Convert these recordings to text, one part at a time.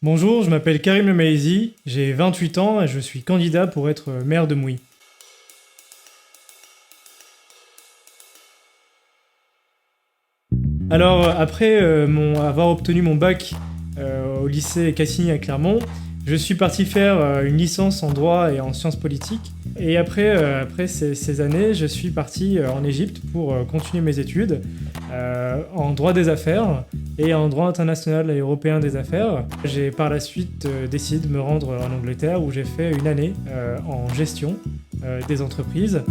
Bonjour, je m'appelle Karim Lemaizi, j'ai 28 ans et je suis candidat pour être maire de Mouy. Alors, après avoir obtenu mon bac au lycée Cassini à Clermont, je suis parti faire une licence en droit et en sciences politiques. Et après ces années, je suis parti en Égypte pour continuer mes études en droit des affaires et en droit international et européen des affaires. J'ai par la suite décidé de me rendre en Angleterre où j'ai fait une année en gestion des entreprises.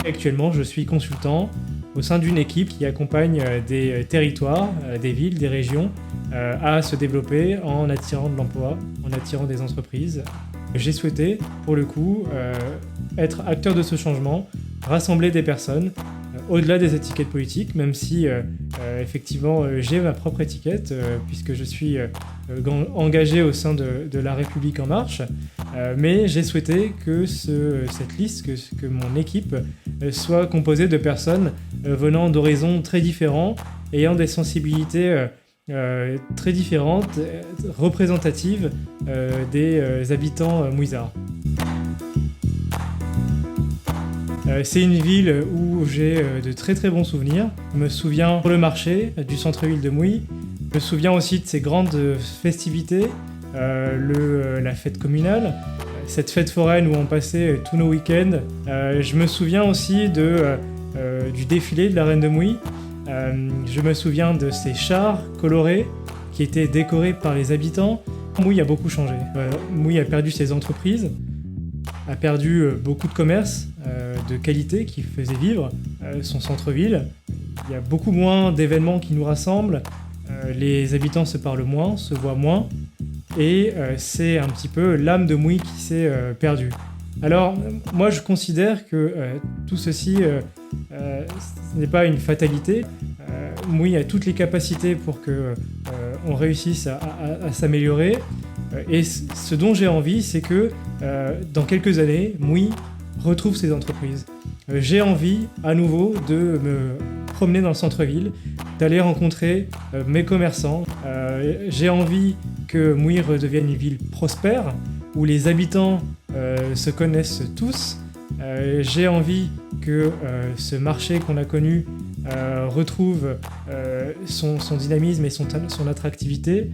Actuellement, je suis consultant au sein d'une équipe qui accompagne des territoires, des villes, des régions à se développer en attirant de l'emploi, en attirant des entreprises. J'ai souhaité, pour le coup, être acteur de ce changement, rassembler des personnes au-delà des étiquettes politiques, même si effectivement j'ai ma propre étiquette puisque je suis engagé au sein de La République En Marche, mais j'ai souhaité que cette liste, que mon équipe soit composée de personnes venant d'horizons très différents, ayant des sensibilités très différentes, représentatives des habitants mouysards. C'est une ville où j'ai de très très bons souvenirs. Je me souviens pour le marché du centre-ville de Mouy. Je me souviens aussi de ces grandes festivités, la fête communale, cette fête foraine où on passait tous nos week-ends. Je me souviens aussi du défilé de la Reine de Mouy. Je me souviens de ces chars colorés qui étaient décorés par les habitants. Mouy a beaucoup changé. Mouy a perdu ses entreprises, a perdu beaucoup de commerces de qualité qui faisaient vivre son centre-ville. Il y a beaucoup moins d'événements qui nous rassemblent, les habitants se parlent moins, se voient moins, et c'est un petit peu l'âme de Mouy qui s'est perdue. Alors, moi je considère que tout ceci ce n'est pas une fatalité. Mouy a toutes les capacités pour qu'on réussisse à s'améliorer. Et ce dont j'ai envie, c'est que dans quelques années, Mouy retrouve ses entreprises. J'ai envie à nouveau de me promener dans le centre-ville, d'aller rencontrer mes commerçants. J'ai envie que Mouy redevienne une ville prospère, où les habitants se connaissent tous. J'ai envie que ce marché qu'on a connu retrouve son dynamisme et son attractivité.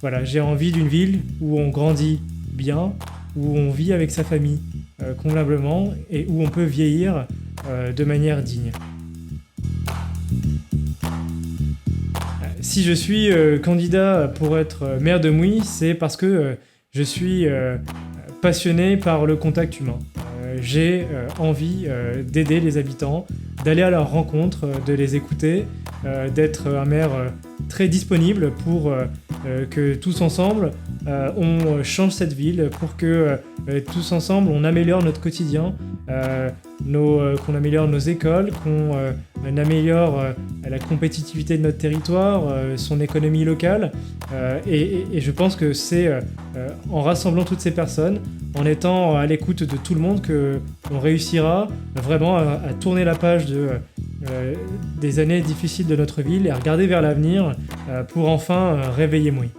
Voilà, j'ai envie d'une ville où on grandit bien, où on vit avec sa famille convenablement et où on peut vieillir de manière digne. Si je suis candidat pour être maire de Mouy, c'est parce que je suis passionné par le contact humain. J'ai envie d'aider les habitants, d'aller à leur rencontre, de les écouter, d'être un maire très disponible pour que tous ensemble on change cette ville, pour que tous ensemble on améliore notre quotidien, qu'on améliore nos écoles, qu'on améliore la compétitivité de notre territoire, son économie locale. Et je pense que c'est en rassemblant toutes ces personnes, en étant à l'écoute de tout le monde, qu'on réussira vraiment à tourner la page des années difficiles de notre ville et à regarder vers l'avenir pour enfin réveiller Mouy.